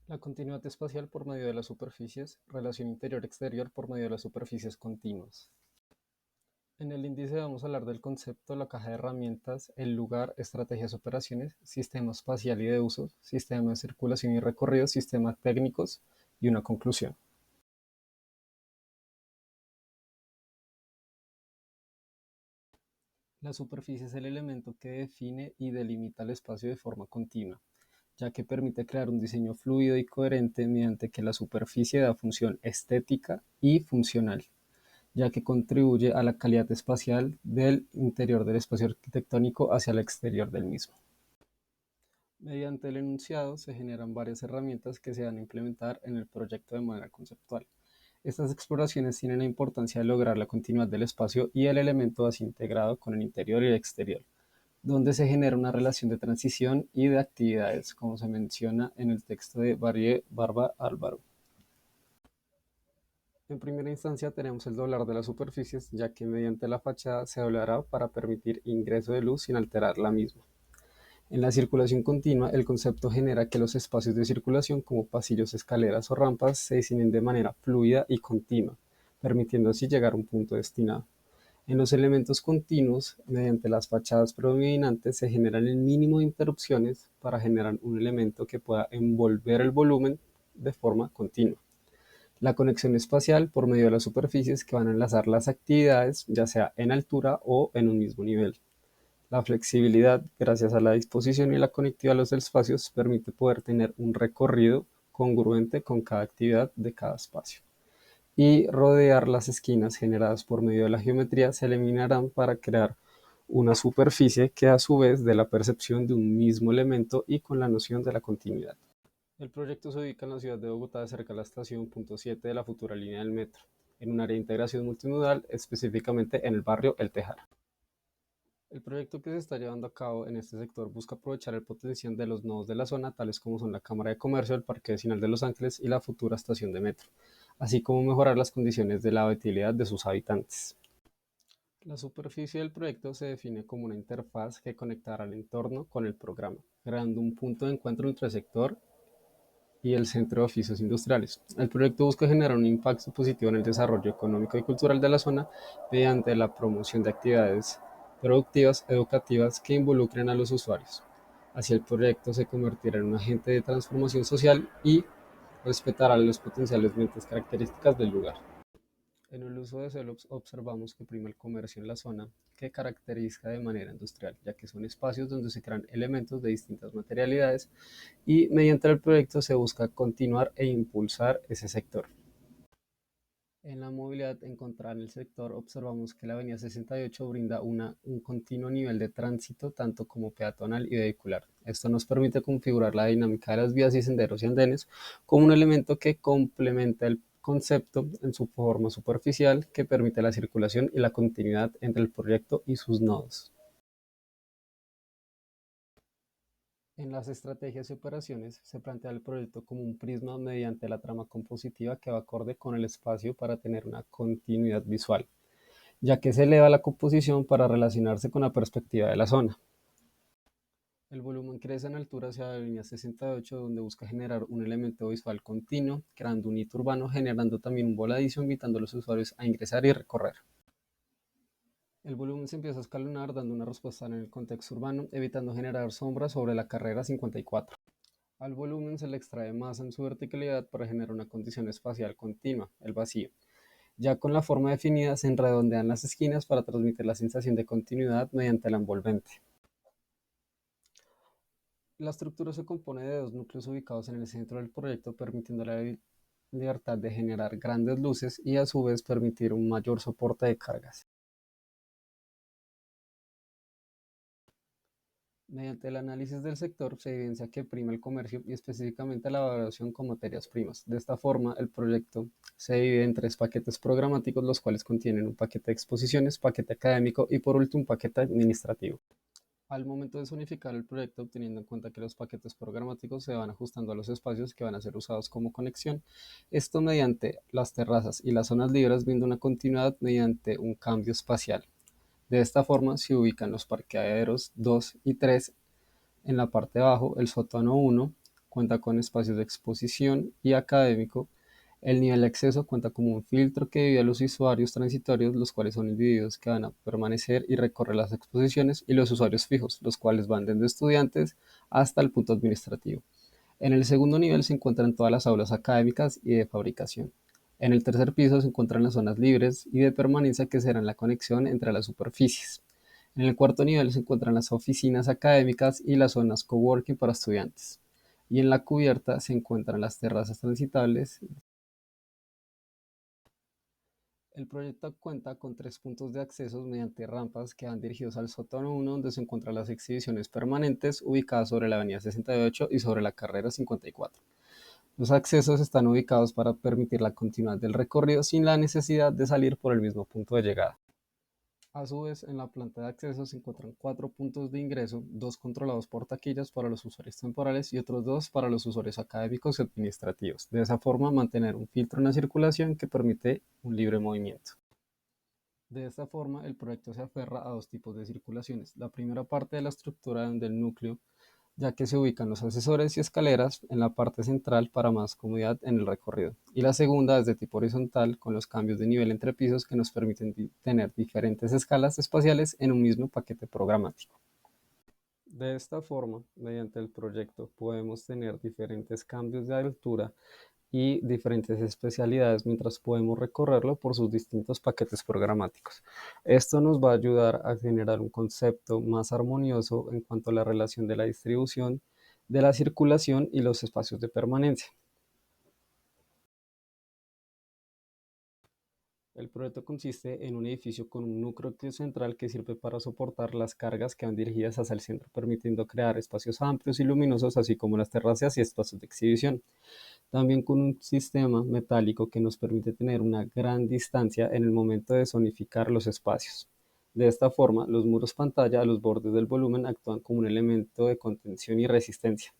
La continuidad espacial por medio de las superficies, relación interior-exterior por medio de las superficies continuas. En el índice vamos a hablar del concepto, la caja de herramientas, el lugar, estrategias, operaciones, sistema espacial y de usos, sistema de circulación y recorrido, sistemas técnicos y una conclusión. La superficie es el elemento que define y delimita el espacio de forma continua, ya que permite crear un diseño fluido y coherente mediante que la superficie da función estética y funcional, ya que contribuye a la calidad espacial del interior del espacio arquitectónico hacia el exterior del mismo. Mediante el enunciado se generan varias herramientas que se van a implementar en el proyecto de manera conceptual. Estas exploraciones tienen la importancia de lograr la continuidad del espacio y el elemento así integrado con el interior y el exterior, donde se genera una relación de transición y de actividades, como se menciona en el texto de Barrié Barba Álvaro. En primera instancia tenemos el doblar de las superficies, ya que mediante la fachada se doblará para permitir ingreso de luz sin alterar la misma. En la circulación continua, el concepto genera que los espacios de circulación, como pasillos, escaleras o rampas, se diseñen de manera fluida y continua, permitiendo así llegar a un punto destinado. En los elementos continuos, mediante las fachadas predominantes, se generan el mínimo de interrupciones para generar un elemento que pueda envolver el volumen de forma continua. La conexión espacial por medio de las superficies que van a enlazar las actividades, ya sea en altura o en un mismo nivel. La flexibilidad, gracias a la disposición y la conectividad de los espacios, permite poder tener un recorrido congruente con cada actividad de cada espacio. Y rodear las esquinas generadas por medio de la geometría se eliminarán para crear una superficie que a su vez dé la percepción de un mismo elemento y con la noción de la continuidad. El proyecto se ubica en la ciudad de Bogotá, cerca de la estación Punto 7 de la futura línea del metro, en un área de integración multimodal, específicamente en el barrio El Tejar. El proyecto que se está llevando a cabo en este sector busca aprovechar el potencial de los nodos de la zona, tales como son la Cámara de Comercio, el Parque Vecinal de Los Ángeles y la futura estación de metro, así como mejorar las condiciones de la habitabilidad de sus habitantes. La superficie del proyecto se define como una interfaz que conectará el entorno con el programa, creando un punto de encuentro entre el sector y el Centro de Oficios Industriales. El proyecto busca generar un impacto positivo en el desarrollo económico y cultural de la zona mediante la promoción de actividades productivas, educativas que involucren a los usuarios. Así el proyecto se convertirá en un agente de transformación social y respetará las potenciales características del lugar. En el uso de suelo observamos que prima el comercio en la zona, que caracteriza de manera industrial, ya que son espacios donde se crean elementos de distintas materialidades y mediante el proyecto se busca continuar e impulsar ese sector. En la movilidad encontrada en el sector observamos que la avenida 68 brinda un continuo nivel de tránsito tanto como peatonal y vehicular. Esto nos permite configurar la dinámica de las vías y senderos y andenes como un elemento que complementa el concepto en su forma superficial que permite la circulación y la continuidad entre el proyecto y sus nodos. En las estrategias y operaciones se plantea el proyecto como un prisma mediante la trama compositiva que va acorde con el espacio para tener una continuidad visual, ya que se eleva la composición para relacionarse con la perspectiva de la zona. El volumen crece en altura hacia la línea 68, donde busca generar un elemento visual continuo, creando un hito urbano, generando también un voladizo, invitando a los usuarios a ingresar y recorrer. El volumen se empieza a escalonar, dando una respuesta en el contexto urbano, evitando generar sombras sobre la carrera 54. Al volumen se le extrae masa en su verticalidad para generar una condición espacial continua, el vacío. Ya con la forma definida se redondean las esquinas para transmitir la sensación de continuidad mediante la envolvente. La estructura se compone de dos núcleos ubicados en el centro del proyecto, permitiendo la libertad de generar grandes luces y a su vez permitir un mayor soporte de cargas. Mediante el análisis del sector se evidencia que prima el comercio y específicamente la valoración con materias primas. De esta forma, el proyecto se divide en tres paquetes programáticos, los cuales contienen un paquete de exposiciones, paquete académico y por último un paquete administrativo. Al momento de zonificar el proyecto, teniendo en cuenta que los paquetes programáticos se van ajustando a los espacios que van a ser usados como conexión, esto mediante las terrazas y las zonas libres, viendo una continuidad mediante un cambio espacial. De esta forma se ubican los parqueaderos 2 y 3 en la parte de abajo, el sótano 1, cuenta con espacios de exposición y académico. El nivel de acceso cuenta como un filtro que divide a los usuarios transitorios, los cuales son individuos que van a permanecer y recorrer las exposiciones, y los usuarios fijos, los cuales van desde estudiantes hasta el punto administrativo. En el segundo nivel se encuentran todas las aulas académicas y de fabricación. En el tercer piso se encuentran las zonas libres y de permanencia, que serán la conexión entre las superficies. En el cuarto nivel se encuentran las oficinas académicas y las zonas coworking para estudiantes. Y en la cubierta se encuentran las terrazas transitables. El proyecto cuenta con 3 puntos de acceso mediante rampas que van dirigidos al sótano 1, donde se encuentran las exhibiciones permanentes ubicadas sobre la avenida 68 y sobre la carrera 54. Los accesos están ubicados para permitir la continuidad del recorrido sin la necesidad de salir por el mismo punto de llegada. A su vez, en la planta de acceso se encuentran 4 puntos de ingreso, 2 controlados por taquillas para los usuarios temporales y otros 2 para los usuarios académicos y administrativos. De esa forma, mantener un filtro en la circulación que permite un libre movimiento. De esta forma, el proyecto se aferra a 2 tipos de circulaciones. La primera parte de la estructura del núcleo, ya que se ubican los ascensores y escaleras en la parte central para más comodidad en el recorrido. Y la segunda es de tipo horizontal, con los cambios de nivel entre pisos que nos permiten tener diferentes escalas espaciales en un mismo paquete programático. De esta forma, mediante el proyecto, podemos tener diferentes cambios de altura y diferentes especialidades mientras podemos recorrerlo por sus distintos paquetes programáticos. Esto nos va a ayudar a generar un concepto más armonioso en cuanto a la relación de la distribución, de la circulación y los espacios de permanencia. El proyecto consiste en un edificio con un núcleo central que sirve para soportar las cargas que van dirigidas hacia el centro, permitiendo crear espacios amplios y luminosos, así como las terrazas y espacios de exhibición. También con un sistema metálico que nos permite tener una gran distancia en el momento de zonificar los espacios. De esta forma, los muros pantalla a los bordes del volumen actúan como un elemento de contención y resistencia,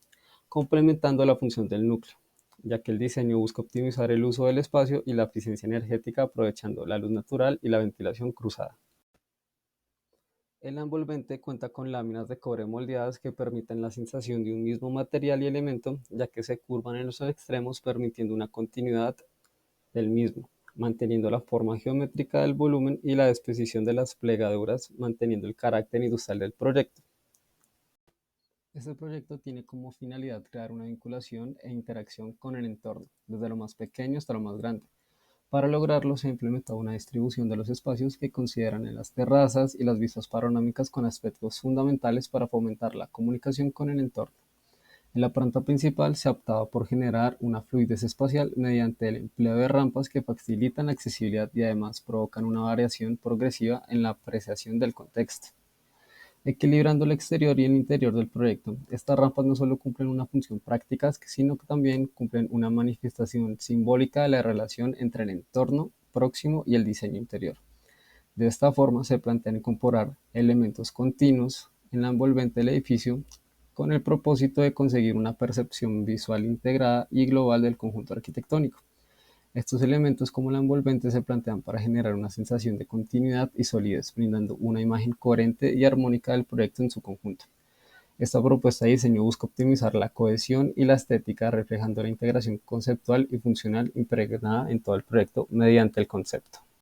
complementando la función del núcleo, ya que el diseño busca optimizar el uso del espacio y la eficiencia energética aprovechando la luz natural y la ventilación cruzada. El envolvente cuenta con láminas de cobre moldeadas que permiten la sensación de un mismo material y elemento, ya que se curvan en los extremos, permitiendo una continuidad del mismo, manteniendo la forma geométrica del volumen y la disposición de las plegaduras, manteniendo el carácter industrial del proyecto. Este proyecto tiene como finalidad crear una vinculación e interacción con el entorno, desde lo más pequeño hasta lo más grande. Para lograrlo, se ha implementado una distribución de los espacios que consideran en las terrazas y las vistas panorámicas con aspectos fundamentales para fomentar la comunicación con el entorno. En la planta principal se ha optado por generar una fluidez espacial mediante el empleo de rampas que facilitan la accesibilidad y además provocan una variación progresiva en la apreciación del contexto. Equilibrando el exterior y el interior del proyecto, estas rampas no solo cumplen una función práctica, sino que también cumplen una manifestación simbólica de la relación entre el entorno próximo y el diseño interior. De esta forma se plantea incorporar elementos continuos en la envolvente del edificio con el propósito de conseguir una percepción visual integrada y global del conjunto arquitectónico. Estos elementos como la envolvente se plantean para generar una sensación de continuidad y solidez, brindando una imagen coherente y armónica del proyecto en su conjunto. Esta propuesta de diseño busca optimizar la cohesión y la estética, reflejando la integración conceptual y funcional impregnada en todo el proyecto mediante el concepto.